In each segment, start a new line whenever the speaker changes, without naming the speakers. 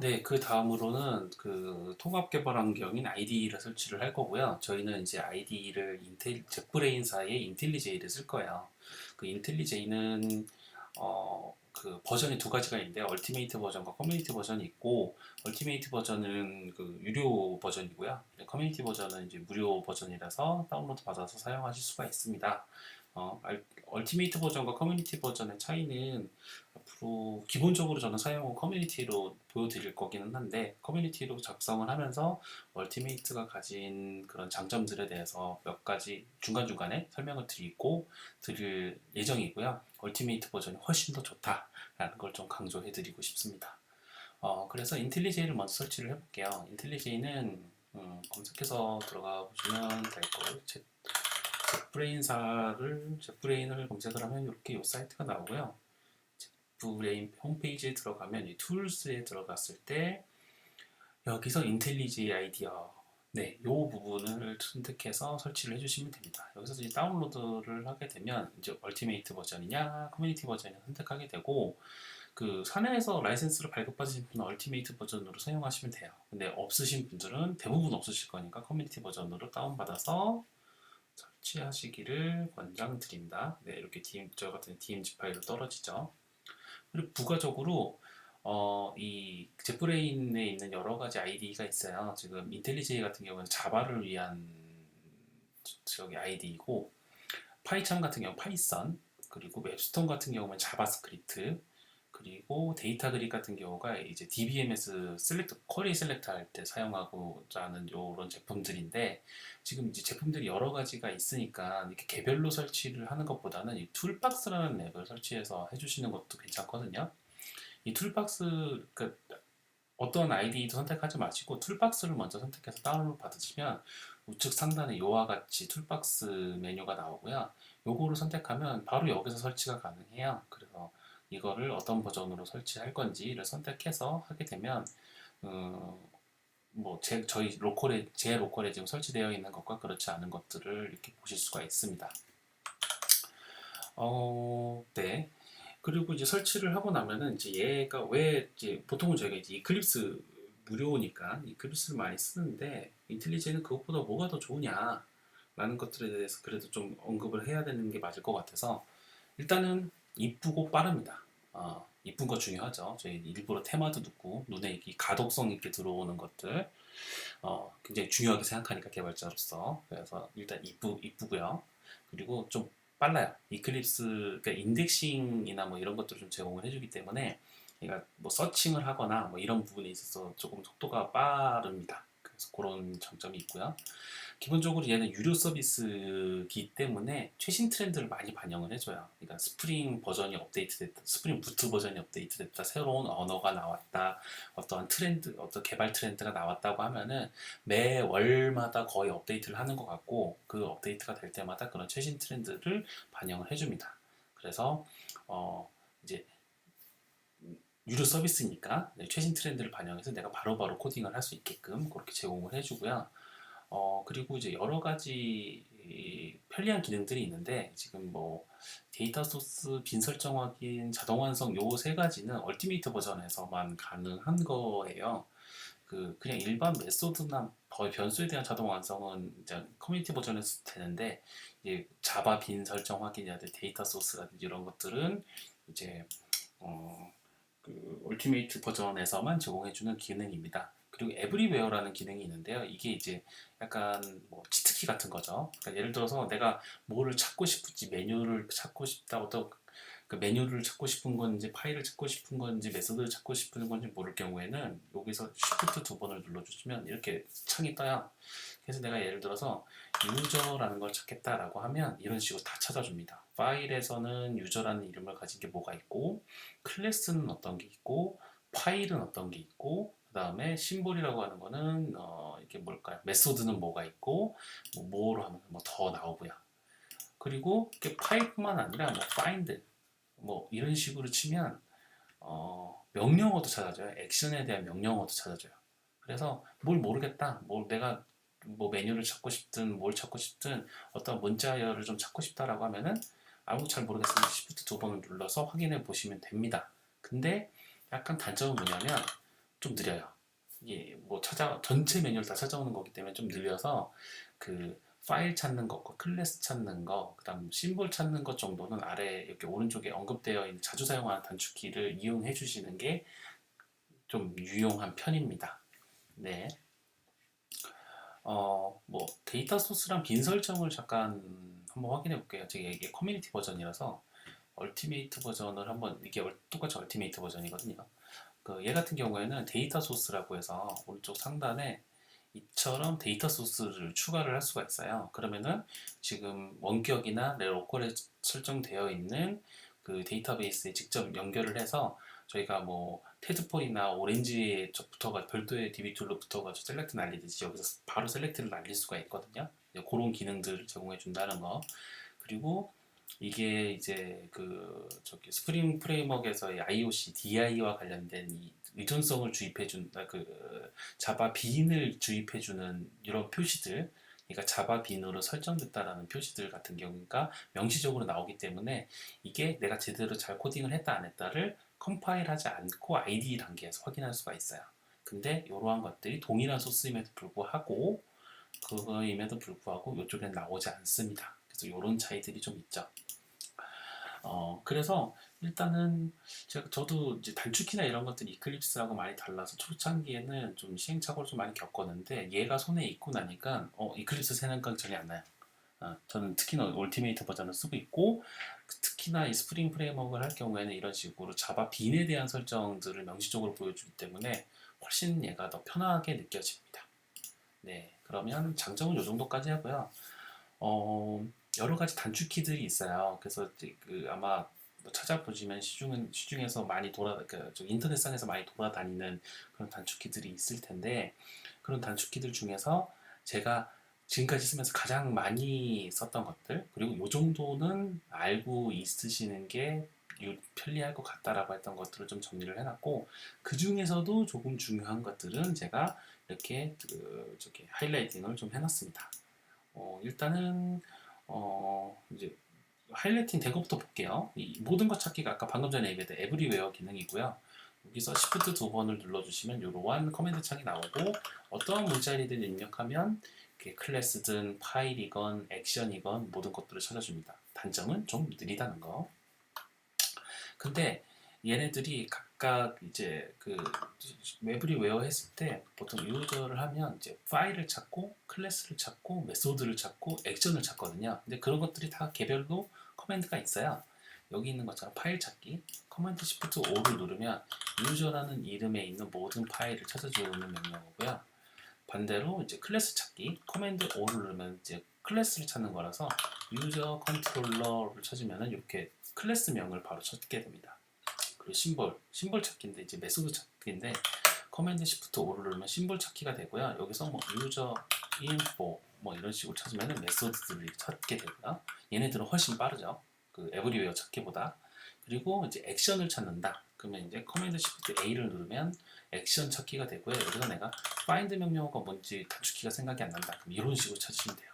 네, 그 다음으로는 그 통합 개발 환경인 IDE를 설치를 할 거고요. 저희는 이제 IDE를 젯브레인사의 인텔리제이를 쓸 거예요. 그 인텔리제이는 그 버전이 두 가지가 있는데 얼티메이트 버전과 커뮤니티 버전이 있고, 얼티메이트 버전은 그 유료 버전이고요. 네, 커뮤니티 버전은 이제 무료 버전이라서 다운로드 받아서 사용하실 수가 있습니다. 얼티메이트 버전과 커뮤니티 버전의 차이는 앞으로 기본적으로 저는 사용은 커뮤니티로 보여드릴 거기는 한데, 커뮤니티로 작성을 하면서 얼티메이트가 가진 그런 장점들에 대해서 몇 가지 중간중간에 설명을 드릴 예정이고요. 얼티메이트 버전이 훨씬 더 좋다라는 걸 좀 강조해 드리고 싶습니다. 그래서 인텔리제이를 먼저 설치를 해볼게요. 인텔리제이는 검색해서 들어가 보시면 될 거예요. 젯브레인을 검색을 하면 이렇게 이 사이트가 나오고요. 젯브레인 홈페이지에 들어가면 이 툴스에 들어갔을 때 여기서 인텔리제이 아이디어, 네, 이 부분을 선택해서 설치를 해주시면 됩니다. 여기서 이제 다운로드를 하게 되면 이제 얼티메이트 버전이냐 커뮤니티 버전이냐 선택하게 되고, 그 사내에서 라이센스를 발급받으신 분은 얼티메이트 버전으로 사용하시면 돼요. 근데 없으신 분들은 대부분 없으실 거니까 커뮤니티 버전으로 다운받아서 설치하시기를 권장드립니다. 네, 이렇게 저 같은 DMG 파일로 떨어지죠. 그리고 부가적으로 이 젯브레인에 있는 여러 가지 IDE가 있어요. 지금 인텔리제이 같은 경우는 자바를 위한 저기 IDE고, 파이썬 같은 경우 파이썬, 그리고 웹스톤 같은 경우는 자바스크립트, 그리고 데이터 그립 같은 경우가 이제 DBMS 쿼리 셀렉터 할 때 사용하고자 하는 이런 제품들인데, 지금 이제 제품들이 여러 가지가 있으니까 이렇게 개별로 설치를 하는 것보다는 이 툴박스라는 앱을 설치해서 해주시는 것도 괜찮거든요. 이 툴박스, 그 어떤 아이디도 선택하지 마시고 툴박스를 먼저 선택해서 다운로드 받으시면 우측 상단에 이와 같이 툴박스 메뉴가 나오고요. 요거를 선택하면 바로 여기서 설치가 가능해요. 그래서 이거를 어떤 버전으로 설치할 건지를 선택해서 하게 되면 뭐 제 로컬에 지금 설치되어 있는 것과 그렇지 않은 것들을 이렇게 보실 수가 있습니다. 네. 그리고 이제 설치를 하고 나면은 이제 얘가 왜 이제 보통은 저희가 이제 이클립스 무료니까 이클립스를 많이 쓰는데, 인텔리제이는 그것보다 뭐가 더 좋으냐라는 것들에 대해서 그래도 좀 언급을 해야 되는 게 맞을 것 같아서, 일단은 이쁘고 빠릅니다. 이쁜 거 중요하죠. 저희 일부러 테마도 넣고 눈에 이 가독성 있게 들어오는 것들 굉장히 중요하게 생각하니까 개발자로서, 그래서 일단 이쁘고요. 그리고 좀 빨라요. 이클립스, 그러니까 인덱싱이나 뭐 이런 것들을 좀 제공을 해주기 때문에 얘가 뭐 서칭을 하거나 뭐 이런 부분에 있어서 조금 속도가 빠릅니다. 그래서 그런 장점이 있고요. 기본적으로 얘는 유료 서비스이기 때문에 최신 트렌드를 많이 반영을 해줘요. 그러니까 스프링 버전이 업데이트됐다, 스프링 부트 버전이 업데이트됐다, 새로운 언어가 나왔다, 어떠한 트렌드, 어떤 개발 트렌드가 나왔다고 하면은 매월마다 거의 업데이트를 하는 것 같고, 그 업데이트가 될 때마다 그런 최신 트렌드를 반영을 해줍니다. 그래서 이제 유료 서비스니까 최신 트렌드를 반영해서 내가 바로바로 코딩을 할 수 있게끔 그렇게 제공을 해주고요. 그리고 이제 여러 가지 편리한 기능들이 있는데, 지금 뭐 데이터 소스, 빈 설정 확인, 자동 완성 요 세 가지는 얼티메이트 버전에서만 가능한 거예요. 그냥 일반 메소드나 변수에 대한 자동 완성은 이제 커뮤니티 버전에서 되는데, 이제 자바 빈 설정 확인이라든지 데이터 소스라든지 이런 것들은 이제 어, 그 얼티메이트 버전에서만 제공해주는 기능입니다. 그리고 에브리웨어라는 기능이 있는데요. 이게 이제 약간 뭐 치트키 같은 거죠. 그러니까 예를 들어서 내가 뭐를 찾고 싶을지, 메뉴를 찾고 싶다, 어떤 그 메뉴를 찾고 싶은 건지, 파일을 찾고 싶은 건지, 메소드를 찾고 싶은 건지 모를 경우에는 여기서 Shift 두 번을 눌러주시면 이렇게 창이 떠요. 그래서 내가 예를 들어서 유저라는 걸 찾겠다라고 하면 이런 식으로 다 찾아줍니다. 파일에서는 유저라는 이름을 가진 게 뭐가 있고, 클래스는 어떤 게 있고, 파일은 어떤 게 있고, 그 다음에 심볼이라고 하는 거는 이게 뭘까요? 메소드는 뭐가 있고, 뭐로 하면 뭐 더 나오고요. 그리고 이게 파일뿐만 아니라 뭐 find 뭐 이런 식으로 치면 명령어도 찾아줘요. 액션에 대한 명령어도 찾아줘요. 그래서 뭘 모르겠다, 뭘 내가 뭐 메뉴를 찾고 싶든 뭘 찾고 싶든 어떤 문자열을 좀 찾고 싶다라고 하면은 아무 잘 모르겠으면 Shift 두 번을 눌러서 확인해 보시면 됩니다. 근데 약간 단점은 뭐냐면 좀 느려요. 이게 뭐 전체 메뉴를 다 찾아오는 거기 때문에 좀 느려서 그 파일 찾는 것과 클래스 찾는 거, 그다음 심볼 찾는 것 정도는 아래 이렇게 오른쪽에 언급되어 있는 자주 사용하는 단축키를 이용해 주시는 게 좀 유용한 편입니다. 네. 뭐 데이터 소스랑 빈 설정을 잠깐 한번 확인해 볼게요. 제가 이게 커뮤니티 버전이라서 얼티메이트 버전을 한번 이게 똑같이 얼티메이트 버전이거든요. 얘 같은 경우에는 데이터 소스라고 해서 오른쪽 상단에 이처럼 데이터 소스를 추가를 할 수가 있어요. 그러면은 지금 원격이나 내 로컬에 설정되어 있는 그 데이터베이스에 직접 연결을 해서 저희가 뭐 테드포이나 오렌지에 붙어가 별도의 DB 툴로 붙어가지고 셀렉트 날리듯이 여기서 바로 셀렉트를 날릴 수가 있거든요. 그런 기능들을 제공해 준다는 거. 그리고 이게 이제 저기 스프링 프레임워크에서의 IOC, DI와 관련된 이 의존성을 주입해준 자바 빈을 주입해주는 이런 표시들, 그러니까 자바 빈으로 설정됐다라는 표시들 같은 경우가 명시적으로 나오기 때문에 이게 내가 제대로 잘 코딩을 했다 안 했다를 컴파일하지 않고 ID 단계에서 확인할 수가 있어요. 근데 이러한 것들이 동일한 소스임에도 불구하고 그거임에도 불구하고 이쪽엔 나오지 않습니다. 그래서 이런 차이들이 좀 있죠. 그래서 일단은 저도 이제 단축키나 이런 것들이 이클립스하고 많이 달라서 초창기에는 좀 시행착오를 좀 많이 겪었는데 얘가 손에 익고 나니까 이클립스 생각이 전혀 안 나요. 저는 특히나 울티메이트 버전을 쓰고 있고 특히나 이 스프링 프레임워크를 할 경우에는 이런 식으로 자바 빈에 대한 설정들을 명시적으로 보여주기 때문에 훨씬 얘가 더 편하게 느껴집니다. 네, 그러면 장점은 이 정도까지 하고요. 여러 가지 단축키들이 있어요. 그래서 아마 뭐 찾아보시면 시중에서 많이 인터넷상에서 많이 돌아다니는 그런 단축키들이 있을 텐데 그런 단축키들 중에서 제가 지금까지 쓰면서 가장 많이 썼던 것들 그리고 이 정도는 알고 있으시는 게 편리할 것 같다라고 했던 것들을 좀 정리를 해놨고 그 중에서도 조금 중요한 것들은 제가 이렇게 저기 하이라이팅을 좀 해놨습니다. 일단은 이제 하이라이팅 된 것부터 볼게요. 이 모든 것 찾기가 아까 방금 전에 얘기했던 에브리웨어 기능이고요. 여기서 Shift 두 번을 눌러주시면 이러한 커맨드 창이 나오고 어떠한 문자리든 입력하면 클래스든 파일이건 액션이건 모든 것들을 찾아줍니다. 단점은 좀 느리다는 거. 근데 얘네들이 각각 이제 에브리웨어 했을 때 보통 유저를 하면 이제 파일을 찾고 클래스를 찾고 메소드를 찾고 액션을 찾거든요. 근데 그런 것들이 다 개별로 커맨드가 있어요. 여기 있는 것처럼 파일 찾기 커맨드 시프트 O를 누르면 유저라는 이름에 있는 모든 파일을 찾아주는 명령어고요. 반대로 이제 클래스 찾기 커맨드 O를 누르면 이제 클래스를 찾는 거라서 유저 컨트롤러를 찾으면 이렇게 클래스명을 바로 찾게 됩니다. 그리고 심볼 찾기인데 이제 메소드 찾기인데 커맨드 시프트 O를 누르면 심볼 찾기가 되고요. 여기서 뭐 유저 인포 뭐 이런 식으로 찾으면 메소드들을 찾게 되고요. 얘네들은 훨씬 빠르죠. 에브리웨어 찾기보다. 그리고 이제 액션을 찾는다. 그러면 이제 커맨드 시프트 A를 누르면 액션 찾기가 되고요. 여기서 내가 find 명령어가 뭔지 단축키가 생각이 안 난다. 그럼 이런 식으로 찾으시면 돼요.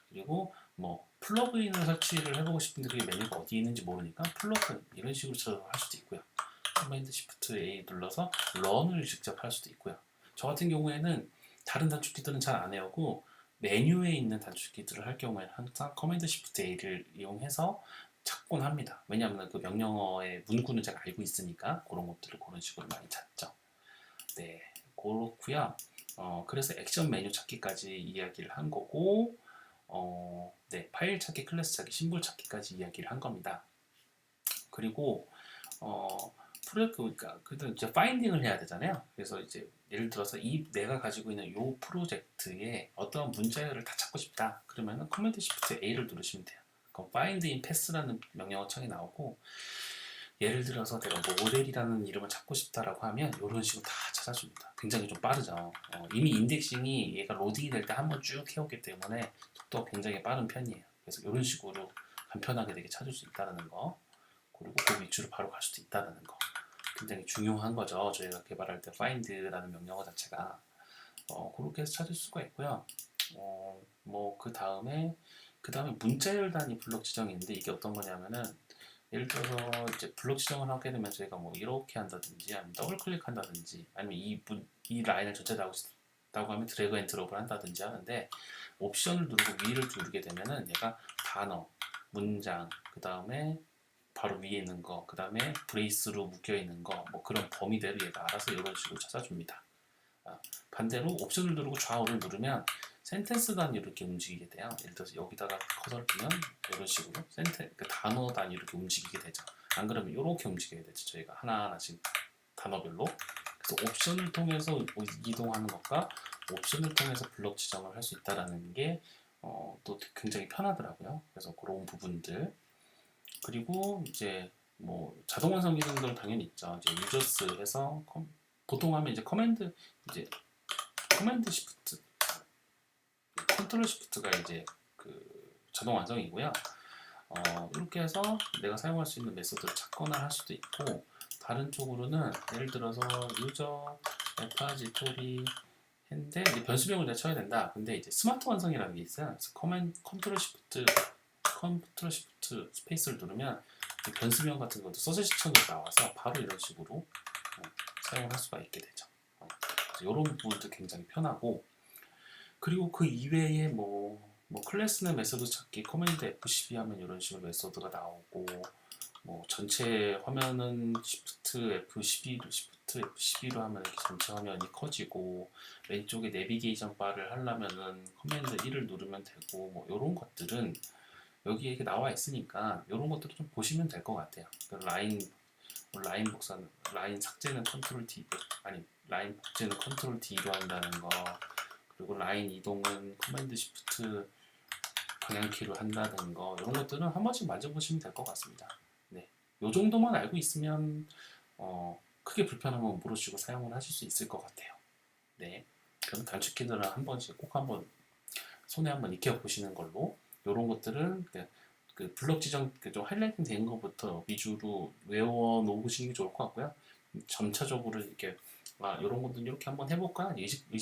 그리고 뭐 플러그인을 설치를 해보고 싶은데 그게 메뉴가 어디 있는지 모르니까 플러그인 이런 식으로 할 수도 있고요. 커맨드 시프트 A 눌러서 런을 직접 할 수도 있고요. 저 같은 경우에는 다른 단축키들은 잘 안 해오고 메뉴에 있는 단축키들을 할 경우에는 항상 커맨드 시프트 A를 이용해서 찾곤 합니다. 왜냐하면 그 명령어의 문구는 제가 알고 있으니까 그런 것들을 그런 식으로 많이 찾죠. 네, 그렇고요. 그래서 액션 메뉴 찾기까지 이야기를 한 거고 네, 파일 찾기, 클래스 찾기, 심볼 찾기까지 이야기를 한 겁니다. 그리고 그러니까 이제 파인딩을 해야 되잖아요. 그래서 이제 예를 들어서 내가 가지고 있는 이 프로젝트에 어떤 문자열을 다 찾고 싶다. 그러면 커맨드 시프트 A를 누르시면 돼요. 그럼 find in pass라는 명령어 창이 나오고 예를 들어서 내가 뭐 모델이라는 이름을 찾고 싶다라고 하면 이런 식으로 다 찾아줍니다. 굉장히 좀 빠르죠. 이미 인덱싱이 얘가 로딩이 될 때 한번 쭉 해오기 때문에 속도가 굉장히 빠른 편이에요. 그래서 이런 식으로 간편하게 되게 찾을 수 있다는 거 그리고 그 위치로 바로 갈 수도 있다는 거 굉장히 중요한 거죠. 저희가 개발할 때 find라는 명령어 자체가 그렇게 해서 찾을 수가 있고요. 뭐 그 다음에 문자열 단위 블록 지정이 있는데 이게 어떤 거냐면은 예를 들어서 이제 블록 지정을 하게 되면 저희가 뭐 이렇게 한다든지 아니면 더블 클릭한다든지 아니면 이 라인을 전체 다 하고 싶다고 하면 드래그 앤 드롭을 한다든지 하는데 옵션을 누르고 위를 누르게 되면은 얘가 단어, 문장, 그 다음에 바로 위에 있는 거, 그 다음에 브레이스로 묶여 있는 거, 뭐 그런 범위대로 얘가 알아서 이런 식으로 찾아줍니다. 반대로 옵션을 누르고 좌우를 누르면 센텐스 단위로 이렇게 움직이게 돼요. 예를 들어서 여기다가 커서를 두면 이런 식으로 그 단어 단위로 이렇게 움직이게 되죠. 안 그러면 이렇게 움직여야 되죠. 저희가 하나하나씩 단어별로. 그래서 옵션을 통해서 이동하는 것과 옵션을 통해서 블록 지정을 할 수 있다는 게 또 굉장히 편하더라고요. 그래서 그런 부분들. 그리고 이제 뭐 자동 완성 기능들 당연히 있죠. 이제 유저스 해서 보통 하면 이제 커맨드 시프트, 컨트롤 시프트가 이제 그 자동 완성이고요. 이렇게 해서 내가 사용할 수 있는 메소드를 찾거나 할 수도 있고, 다른 쪽으로는 예를 들어서 유저 에파지토리 했는데 이제 변수명을 내가 쳐야 된다. 근데 이제 스마트 완성이라는 게 있어요. 그래서 컨트롤 시프트 스페이스를 누르면 변수명 같은 것도 서치 시청으로 나와서 바로 이런 식으로 사용할 수가 있게 되죠. 이런 부분도 굉장히 편하고, 그리고 그 이외에 뭐 클래스는 메소드 찾기 커맨드 F12 하면 이런 식으로 메소드가 나오고, 뭐 전체 화면은 Shift F12로 하면 이렇게 전체 화면이 커지고, 왼쪽에 내비게이션 바를 하려면은 커맨드 1을 누르면 되고, 뭐 이런 것들은 여기에 이렇게 나와 있으니까 이런 것들을 좀 보시면 될 것 같아요. 라인 복사는 라인 삭제는 컨트롤 D, 아니 라인 복제는 컨트롤 D로 한다는 거, 그리고 라인 이동은 커맨드 시프트 방향키로 한다는 거, 이런 것들은 한 번씩 만져보시면 될 것 같습니다. 네, 요 정도만 알고 있으면 크게 불편하면 모르시고 사용을 하실 수 있을 것 같아요. 네, 그럼 단축키들은 한 번씩 꼭 한번 손에 한번 익혀 보시는 걸로, 이런 것들은 그 블록 지정 좀 하이라이팅 된 것부터 위주로 외워 놓으시는 게 좋을 것 같고요. 점차적으로 이렇게 이런 것들 이렇게 한번 해볼까?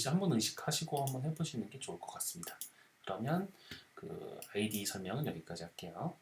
한번 의식하시고 한번 해보시는 게 좋을 것 같습니다. 그러면 그 아이디 설명은 여기까지 할게요.